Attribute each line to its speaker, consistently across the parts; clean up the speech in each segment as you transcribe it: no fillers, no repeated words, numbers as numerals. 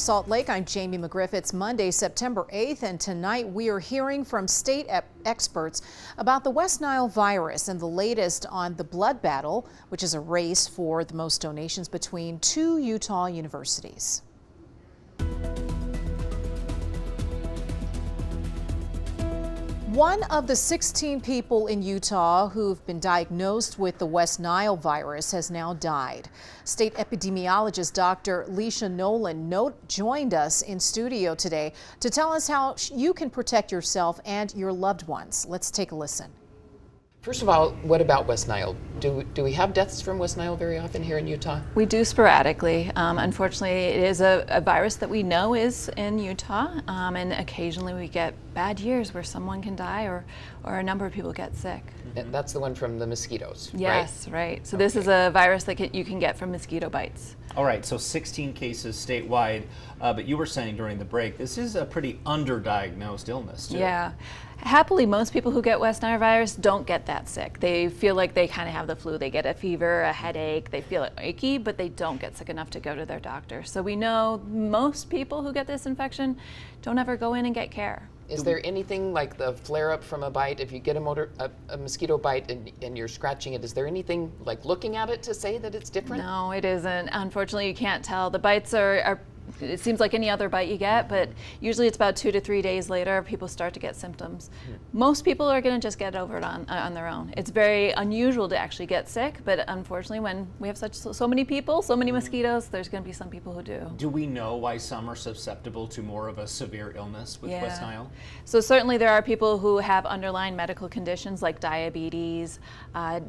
Speaker 1: Salt Lake, I'm Jamie McGriff. It's Monday, September 8th, and tonight we are hearing from state experts about the West Nile virus and the latest on the blood battle, which is a race for the most donations between two Utah universities. One of the 16 people in Utah who've been diagnosed with the West Nile virus has now died. State epidemiologist Dr. Leisha Nolan joined us in studio today to tell us how you can protect yourself and your loved ones. Let's take a listen.
Speaker 2: First of all, what about West Nile? Do we have deaths from West Nile very often here in Utah?
Speaker 3: We do sporadically. Unfortunately, it is a virus that we know is in Utah, and occasionally we get bad years where someone can die or a number of people get sick.
Speaker 2: And that's the one from the mosquitoes,
Speaker 3: yes, right? So
Speaker 2: Okay.
Speaker 3: This is a virus that you can get from mosquito bites.
Speaker 4: All right, so 16 cases statewide, but you were saying during the break, this is a pretty underdiagnosed illness, too.
Speaker 3: Yeah. Happily, most people who get West Nile virus don't get that sick. They feel like they kind of have the flu. They get a fever, a headache, they feel achy, but they don't get sick enough to go to their doctor. So we know most people who get this infection don't ever go in and get care.
Speaker 2: Is there anything like the flare-up from a bite? If you get a mosquito bite and you're scratching it, is there anything like looking at it to say that it's different?
Speaker 3: No, it isn't. Unfortunately, you can't tell. The bites are it seems like any other bite you get, but usually it's about 2 to 3 days later people start to get symptoms. Most people are going to just get over it on their own. It's very unusual to actually get sick, but unfortunately when we have so many people, so many mosquitoes, there's going to be some people who do.
Speaker 4: Do we know why some are susceptible to more of a severe illness with West Nile?
Speaker 3: So certainly there are people who have underlying medical conditions like diabetes,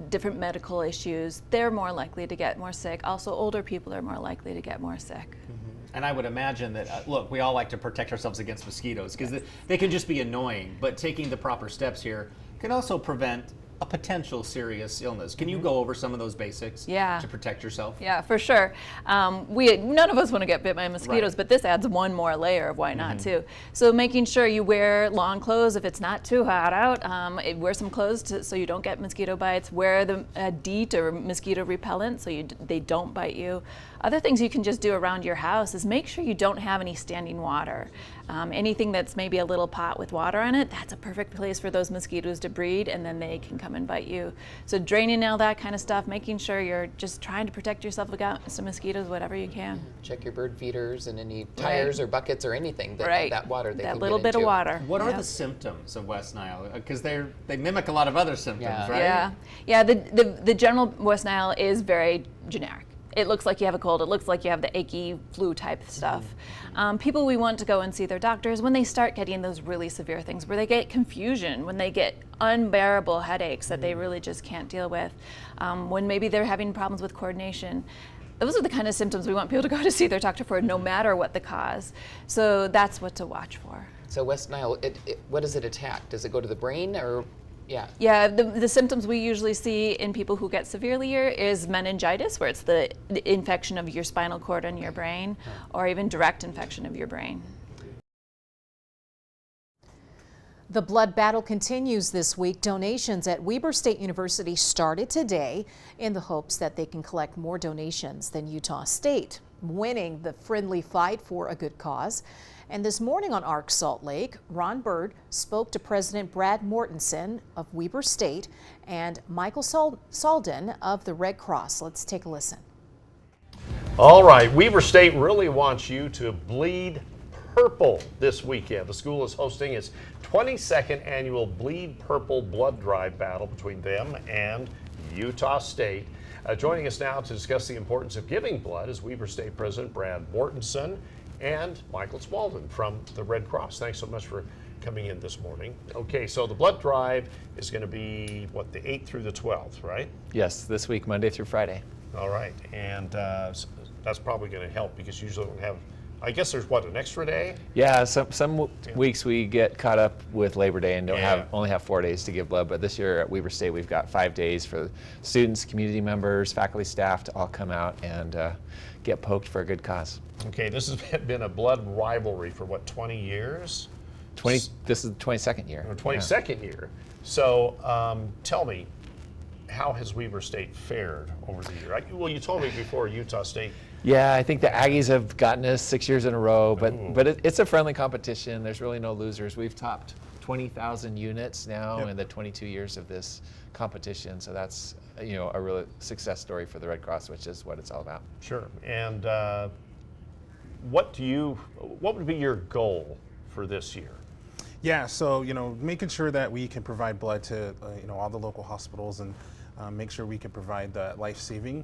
Speaker 3: different medical issues. They're more likely to get more sick. Also, older people are more likely to get more sick.
Speaker 4: And I would imagine that, look, we all like to protect ourselves against mosquitoes because they can just be annoying, but taking the proper steps here can also prevent a potential serious illness. Can you go over some of those basics to protect yourself?
Speaker 3: Yeah, for sure. None of us want to get bit by mosquitoes, but this adds one more layer of why not too. So making sure you wear long clothes if it's not too hot out. Wear some clothes so you don't get mosquito bites. Wear the DEET or mosquito repellent so they don't bite you. Other things you can just do around your house is make sure you don't have any standing water. Anything that's maybe a little pot with water on it, that's a perfect place for those mosquitoes to breed, and then they can come and bite you. So draining all that kind of stuff, making sure you're just trying to protect yourself against mosquitoes, whatever you can.
Speaker 2: Check your bird feeders and any tires or buckets or anything that water they
Speaker 3: that
Speaker 2: can
Speaker 3: little
Speaker 2: get
Speaker 3: bit
Speaker 2: into.
Speaker 3: of water.
Speaker 4: What are the symptoms of West Nile? Because they mimic a lot of other symptoms, right?
Speaker 3: Yeah. The general West Nile is very generic. It looks like you have a cold. It looks like you have the achy flu type stuff. People we want to go and see their doctors when they start getting those really severe things, where they get confusion, when they get unbearable headaches that they really just can't deal with, when maybe they're having problems with coordination. Those are the kind of symptoms we want people to go to see their doctor for, no matter what the cause. So that's what to watch for.
Speaker 2: So West Nile, what does it attack? Does it go to the brain or?
Speaker 3: Yeah, the symptoms we usually see in people who get severely here is meningitis, where it's the infection of your spinal cord and your brain, or even direct infection of your brain.
Speaker 1: The blood battle continues this week. Donations at Weber State University started today in the hopes that they can collect more donations than Utah State, winning the friendly fight for a good cause. And this morning on ARC Salt Lake, Ron Bird spoke to President Brad Mortensen of Weber State and Michael Salden of the Red Cross. Let's take a listen.
Speaker 5: All right, Weber State really wants you to bleed purple this weekend. The school is hosting its 22nd annual Bleed Purple blood drive battle between them and Utah State. Joining us now to discuss the importance of giving blood is Weber State President Brad Mortensen and Michael Spalding from the Red Cross. Thanks so much for coming in this morning. Okay, so the blood drive is going to be, what, the 8th through the 12th, right?
Speaker 6: Yes, this week, Monday through Friday.
Speaker 5: All right, and that's probably going to help because usually we have, I guess there's what, an extra day?
Speaker 6: Yeah, some weeks we get caught up with Labor Day and don't only have 4 days to give blood, but this year at Weber State we've got 5 days for students, community members, faculty, staff to all come out and get poked for a good cause.
Speaker 5: Okay, this has been a blood rivalry for what, 20 years?
Speaker 6: This is the 22nd year.
Speaker 5: 22nd year. So tell me, how has Weber State fared over the year? Well, you told me before Utah State
Speaker 6: Yeah, I think the Aggies have gotten us 6 years in a row, but it's a friendly competition. There's really no losers. We've topped 20,000 units now in the 22 years of this competition, so that's a real success story for the Red Cross, which is what it's all about.
Speaker 5: Sure. And what would be your goal for this year?
Speaker 7: Yeah, so making sure that we can provide blood to all the local hospitals, and make sure we can provide the life-saving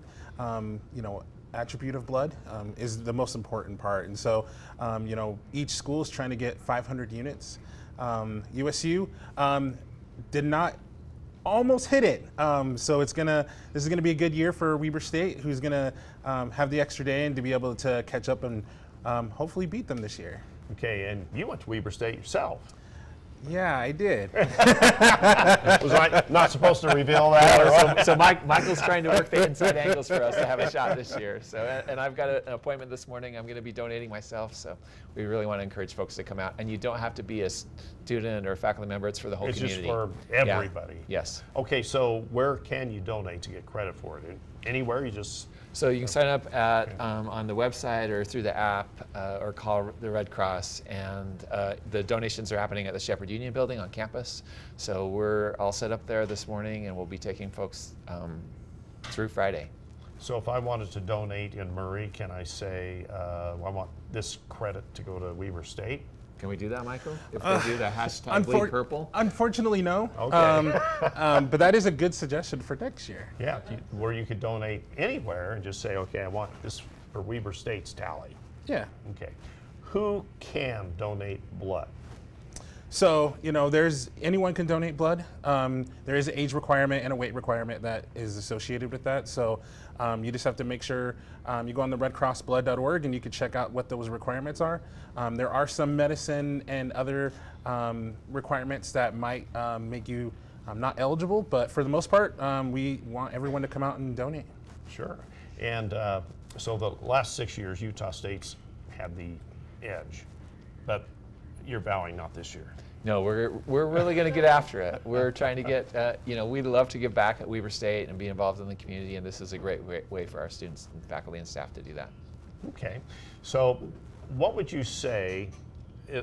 Speaker 7: attribute of blood is the most important part. And so each school is trying to get 500 units. USU did not almost hit it. So this is gonna be a good year for Weber State, who's gonna have the extra day and to be able to catch up and hopefully beat them this year.
Speaker 5: Okay, and you went to Weber State yourself.
Speaker 7: Yeah, I did.
Speaker 5: Was I not supposed to reveal that? Or what?
Speaker 6: So Michael's trying to work the inside angles for us to have a shot this year. So, and I've got an appointment this morning. I'm going to be donating myself. So we really want to encourage folks to come out. And you don't have to be a student or a faculty member. It's for the whole community.
Speaker 5: It's just for everybody.
Speaker 6: Yeah. Yes.
Speaker 5: Okay, so where can you donate to get credit for it? Anywhere? You just...
Speaker 6: So you can sign up at on the website or through the app or call the Red Cross, and the donations are happening at the Shepherd Union Building on campus. So we're all set up there this morning, and we'll be taking folks through Friday.
Speaker 5: So if I wanted to donate in Murray, can I say I want this credit to go to Weber State?
Speaker 6: Can we do that, Michael? If they do the hashtag Bleed Purple?
Speaker 7: Unfortunately, no.
Speaker 5: Okay.
Speaker 7: But that is a good suggestion for next year.
Speaker 5: Yeah, where you could donate anywhere and just say, okay, I want this for Weber State's tally.
Speaker 7: Yeah.
Speaker 5: Okay. Who can donate blood?
Speaker 7: So, anyone can donate blood. There is an age requirement and a weight requirement that is associated with that. So you just have to make sure you go on the redcrossblood.org and you can check out what those requirements are. There are some medicine and other requirements that might make you not eligible, but for the most part, we want everyone to come out and donate.
Speaker 5: Sure. And so the last 6 years, Utah State's had the edge, but you're vowing not this year.
Speaker 6: No, we're really going to get after it. We're trying to get, we'd love to give back at Weber State and be involved in the community, and this is a great way for our students, and faculty, and staff to do that.
Speaker 5: Okay. So what would you say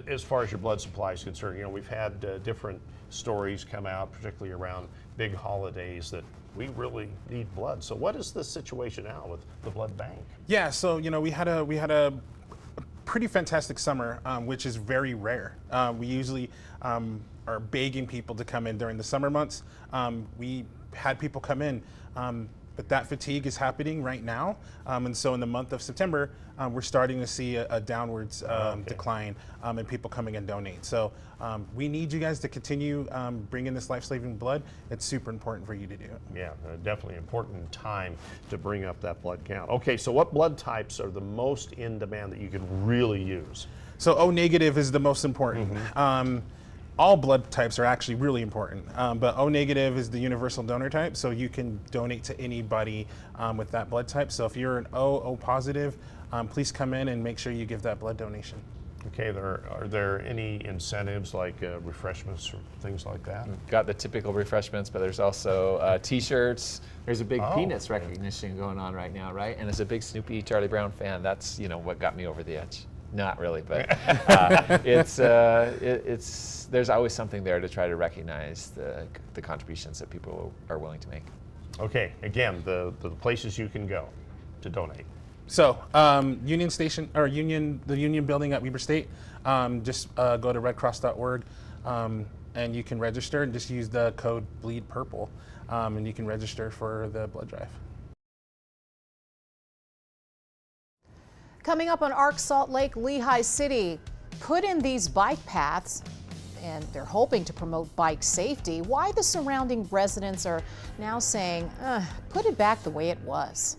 Speaker 5: as far as your blood supply is concerned? We've had different stories come out, particularly around big holidays, that we really need blood. So what is the situation now with the blood bank?
Speaker 7: Yeah, so we had a pretty fantastic summer, which is very rare. We usually are begging people to come in during the summer months. We had people come in, but that fatigue is happening right now. And so in the month of September, we're starting to see a downwards decline in people coming and donate. So we need you guys to continue bringing this life-saving blood. It's super important for you to do it.
Speaker 5: Yeah, definitely important time to bring up that blood count. Okay, so what blood types are the most in demand that you can really use?
Speaker 7: So O negative is the most important. All blood types are actually really important, but O negative is the universal donor type, so you can donate to anybody with that blood type. So if you're an O positive, please come in and make sure you give that blood donation.
Speaker 5: Okay, are there any incentives like refreshments or things like that?
Speaker 6: Got the typical refreshments, but there's also T-shirts. There's a big Peanuts recognition going on right now, right? And as a big Snoopy Charlie Brown fan, that's what got me over the edge. Not really, but there's always something there to try to recognize the contributions that people are willing to make.
Speaker 5: Okay, again, the places you can go to donate.
Speaker 7: So Union Station or the Union Building at Weber State. Just go to redcross.org and you can register and just use the code Bleed Purple, and you can register for the blood drive.
Speaker 1: Coming up on ARC Salt Lake, Lehigh City put in these bike paths, and they're hoping to promote bike safety. Why the surrounding residents are now saying, put it back the way it was.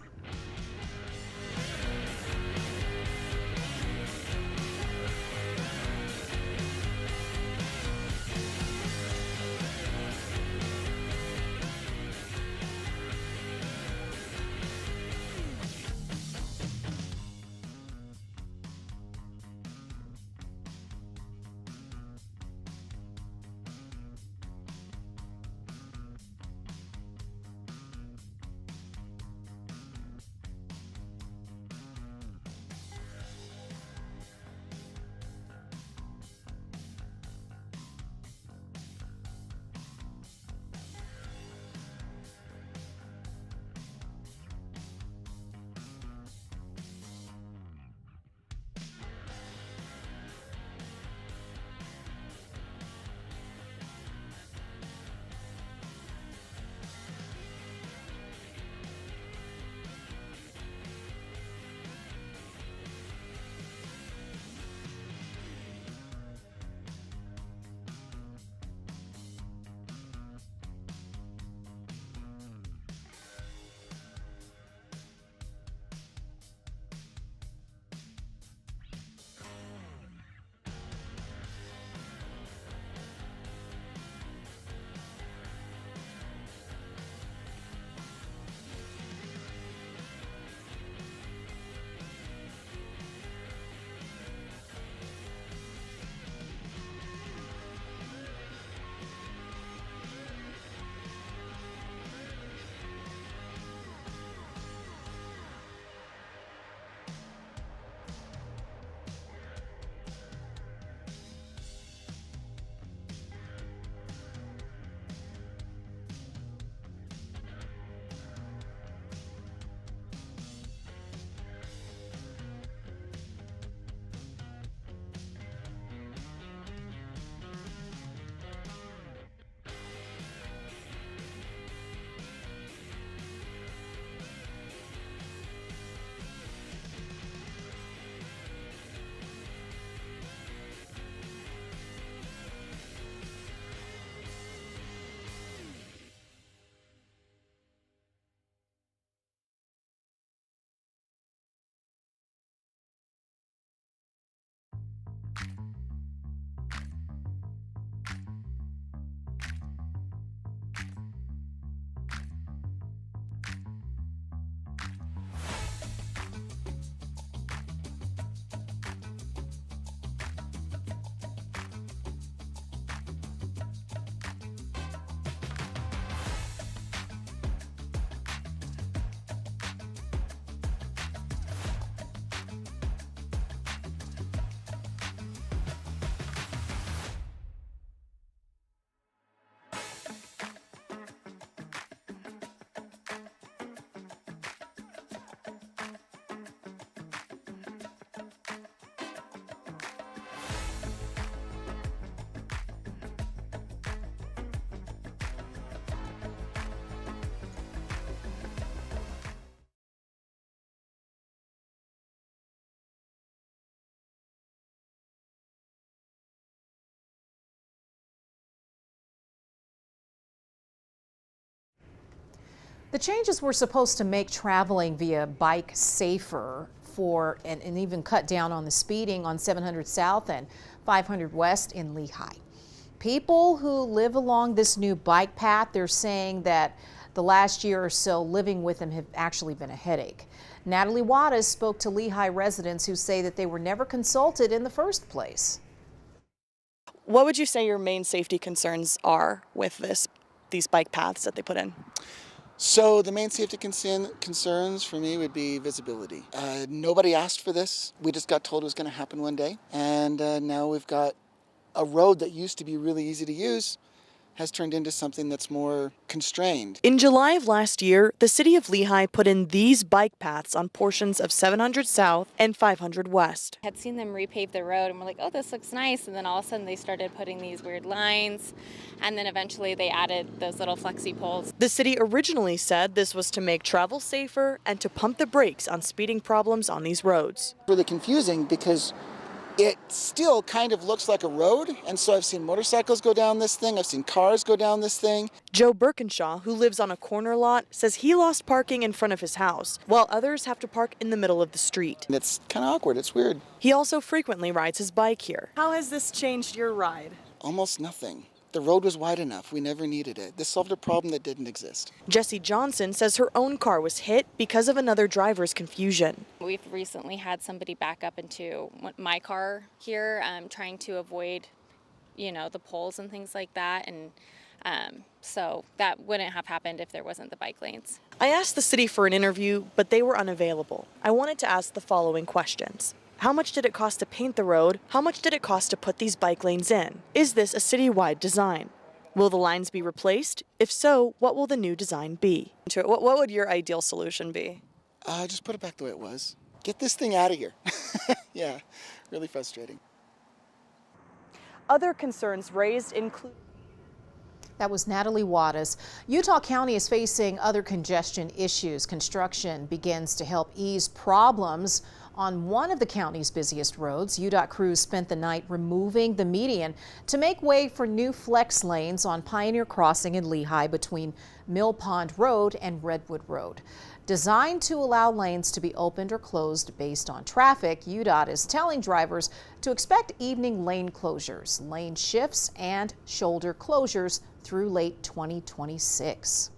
Speaker 1: The changes were supposed to make traveling via bike safer and even cut down on the speeding on 700 South and 500 West in Lehigh. People who live along this new bike path, they're saying that the last year or so living with them have actually been a headache. Natalie Wattis spoke to Lehigh residents who say that they were never consulted in the first place.
Speaker 8: What would you say your main safety concerns are with these bike paths that they put in?
Speaker 9: So the main safety concerns for me would be visibility. Nobody asked for this. We just got told it was going to happen one day. And now we've got a road that used to be really easy to use has turned into something that's more constrained.
Speaker 8: In July of last year, the city of Lehigh put in these bike paths on portions of 700 South and 500 West.
Speaker 10: I had seen them repave the road and we're like, oh, this looks nice. And then all of a sudden they started putting these weird lines. And then eventually they added those little flexi poles.
Speaker 8: The city originally said this was to make travel safer and to pump the brakes on speeding problems on these roads.
Speaker 9: It's really confusing because it still kind of looks like a road, and so I've seen motorcycles go down this thing, I've seen cars go down this thing.
Speaker 8: Joe Birkinshaw, who lives on a corner lot, says he lost parking in front of his house, while others have to park in the middle of the street.
Speaker 9: And it's kind of awkward, it's weird.
Speaker 8: He also frequently rides his bike here. How has this changed your ride?
Speaker 9: Almost nothing. The road was wide enough, we never needed it. This solved a problem that didn't exist.
Speaker 8: Jessie Johnson says her own car was hit because of another driver's confusion.
Speaker 10: We've recently had somebody back up into my car here, trying to avoid, the poles and things like that. And so that wouldn't have happened if there wasn't the bike lanes.
Speaker 8: I asked the city for an interview, but they were unavailable. I wanted to ask the following questions. How much did it cost to paint the road? How much did it cost to put these bike lanes in? Is this a citywide design? Will the lines be replaced? If so, what will the new design be? What would your ideal solution be?
Speaker 9: Just put it back the way it was. Get this thing out of here. Yeah, really frustrating.
Speaker 8: Other concerns raised include...
Speaker 1: That was Natalie Wattis. Utah County is facing other congestion issues. Construction begins to help ease problems on one of the county's busiest roads. UDOT crews spent the night removing the median to make way for new flex lanes on Pioneer Crossing in Lehigh between Mill Pond Road and Redwood Road. Designed to allow lanes to be opened or closed based on traffic, UDOT is telling drivers to expect evening lane closures, lane shifts, and shoulder closures through late 2026.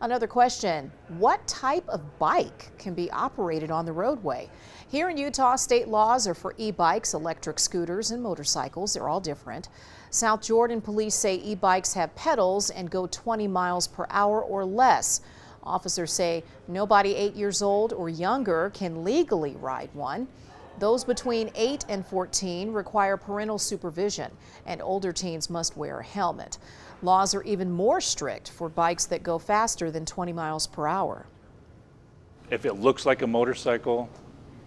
Speaker 1: Another question, what type of bike can be operated on the roadway? Here in Utah, state laws are for e-bikes, electric scooters, and motorcycles. They're all different. South Jordan police say e-bikes have pedals and go 20 miles per hour or less. Officers say nobody 8 years old or younger can legally ride one. Those between 8 and 14 require parental supervision, and older teens must wear a helmet. Laws are even more strict for bikes that go faster than 20 miles per hour.
Speaker 11: If it looks like a motorcycle,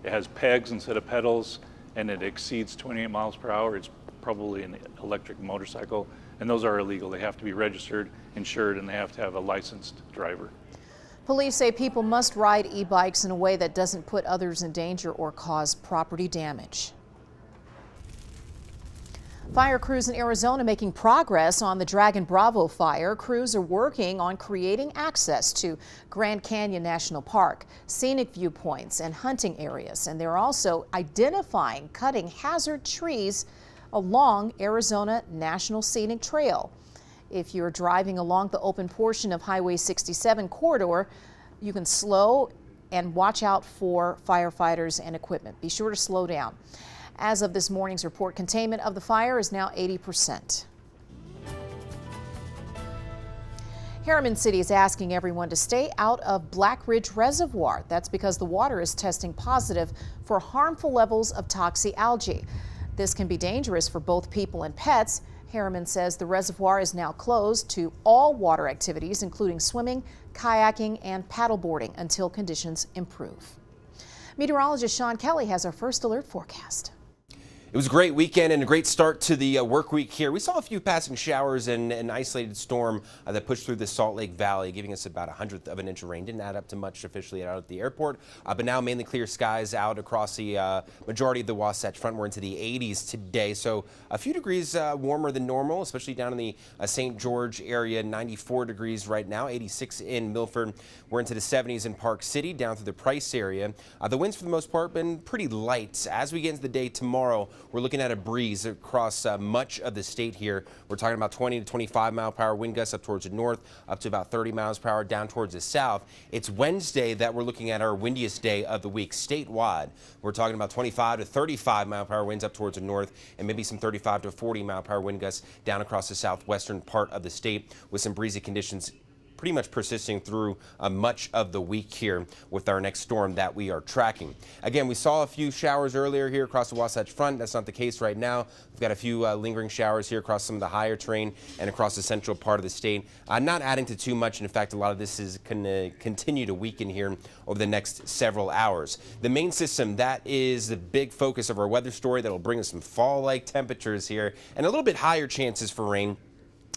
Speaker 11: it has pegs instead of pedals, and it exceeds 28 miles per hour, it's probably an electric motorcycle, and those are illegal. They have to be registered, insured, and they have to have a licensed driver.
Speaker 1: Police say people must ride e-bikes in a way that doesn't put others in danger or cause property damage. Fire crews in Arizona making progress on the Dragon Bravo fire. Crews are working on creating access to Grand Canyon National Park, scenic viewpoints, and hunting areas. And they're also identifying cutting hazard trees along Arizona National Scenic Trail. If you're driving along the open portion of Highway 67 corridor, you can slow and watch out for firefighters and equipment. Be sure to slow down. As of this morning's report, containment of the fire is now 80%. Harriman City is asking everyone to stay out of Black Ridge Reservoir. That's because the water is testing positive for harmful levels of toxicalgae. This can be dangerous for both people and pets. Harriman says the reservoir is now closed to all water activities, including swimming, kayaking, and paddleboarding until conditions improve. Meteorologist Sean Kelly has our first alert forecast.
Speaker 12: It was a great weekend and a great start to the work week here. We saw a few passing showers and an isolated storm that pushed through the Salt Lake Valley, giving us about 1/100 of an inch of rain. Didn't add up to much officially out at the airport, but now mainly clear skies out across the majority of the Wasatch Front. We're into the 80s today, so a few degrees warmer than normal, especially down in the St. George area. 94 degrees right now, 86 in Milford. We're into the 70s in Park City, down through the Price area. The winds for the most part been pretty light. As we get into the day tomorrow, we're looking at a breeze across much of the state here. We're talking about 20 to 25 mile per hour wind gusts up towards the north, up to about 30 miles per hour down towards the south. It's Wednesday that we're looking at our windiest day of the week statewide. We're talking about 25 to 35 mile per hour winds up towards the north, and maybe some 35 to 40 mile per hour wind gusts down across the southwestern part of the state, with some breezy conditions pretty much persisting through much of the week here with our next storm that we are tracking. Again, we saw a few showers earlier here across the Wasatch Front. That's not the case right now. We've got a few lingering showers here across some of the higher terrain and across the central part of the state. Not adding to too much. In fact, a lot of this is going to continue to weaken here over the next several hours. The main system, that is the big focus of our weather story that will bring us some fall-like temperatures here and a little bit higher chances for rain,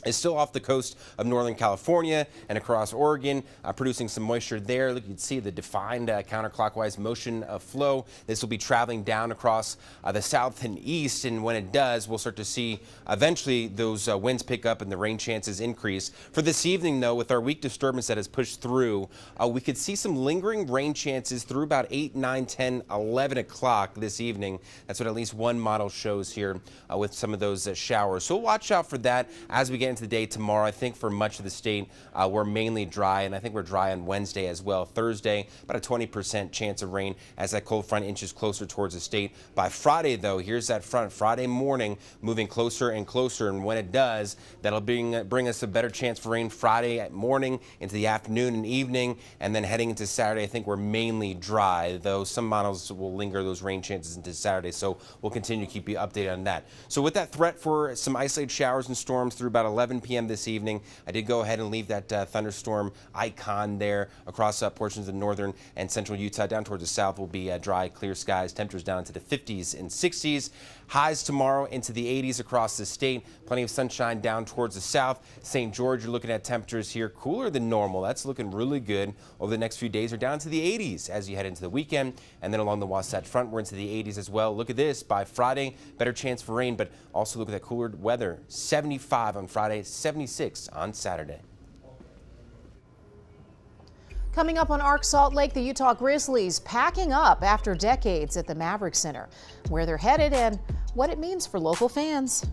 Speaker 12: is still off the coast of Northern California and across Oregon, producing some moisture there. Look, you can see the defined counterclockwise motion of flow. This will be traveling down across the south and east, and when it does, we'll start to see eventually those winds pick up and the rain chances increase. For this evening, though, with our weak disturbance that has pushed through, we could see some lingering rain chances through about 8, 9, 10, 11 o'clock this evening. That's what at least one model shows here with some of those showers. So watch out for that as we get into the day tomorrow. I think for much of the state, we're mainly dry, and I think we're dry on Wednesday as well. Thursday, about a 20% chance of rain as that cold front inches closer towards the state. By Friday, though, here's that front. Friday morning, moving closer and closer, and when it does, that'll bring us a better chance for rain Friday at morning into the afternoon and evening, and then heading into Saturday, I think we're mainly dry, though some models will linger those rain chances into Saturday, so we'll continue to keep you updated on that. So with that threat for some isolated showers and storms through about 11 p.m. this evening, I did go ahead and leave that thunderstorm icon there across portions of northern and central Utah. Down towards the south will be dry, clear skies. Temperatures down into the 50s and 60s. Highs tomorrow into the 80s across the state. Plenty of sunshine down towards the south. St. George, you're looking at temperatures here cooler than normal. That's looking really good. Over the next few days, we're down to the 80s as you head into the weekend. And then along the Wasatch Front, we're into the 80s as well. Look at this. By Friday, better chance for rain, but also look at that cooler weather. 75 on Friday, 76 on Saturday.
Speaker 1: Coming up on Arc Salt Lake, the Utah Grizzlies packing up after decades at the Maverick Center, where they're headed and what it means for local fans.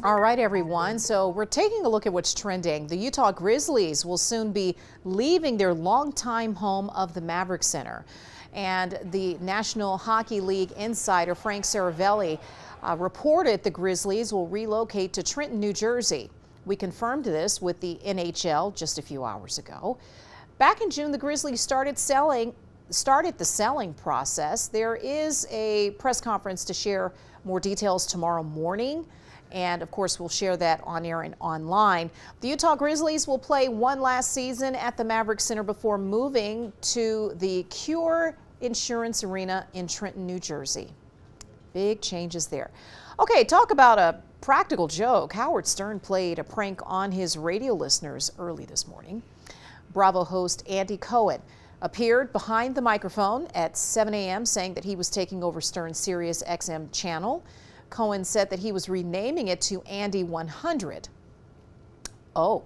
Speaker 1: All right, everyone. So we're taking a look at what's trending. The Utah Grizzlies will soon be leaving their longtime home of the Maverick Center. And the National Hockey League insider Frank Saravelli reported the Grizzlies will relocate to Trenton, New Jersey. We confirmed this with the NHL just a few hours ago. Back in June, the Grizzlies started the selling process. There is a press conference to share more details tomorrow morning. And of course, we'll share that on air and online. The Utah Grizzlies will play one last season at the Maverick Center before moving to the Cure Insurance Arena in Trenton, New Jersey. Big changes there. Okay, talk about a practical joke. Howard Stern played a prank on his radio listeners early this morning. Bravo host Andy Cohen appeared behind the microphone at 7 a.m. saying that he was taking over Stern's Sirius XM channel. Cohen said that he was renaming it to Andy 100. Oh,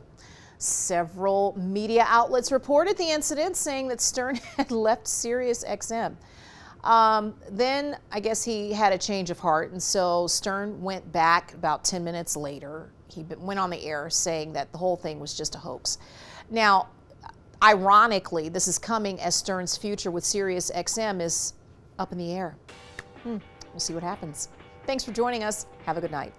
Speaker 1: several media outlets reported the incident, saying that Stern had left Sirius XM. Then I guess he had a change of heart, and so Stern went back about 10 minutes later. He went on the air saying that the whole thing was just a hoax. Now, ironically, this is coming as Stern's future with Sirius XM is up in the air. We'll see what happens. Thanks for joining us. Have a good night.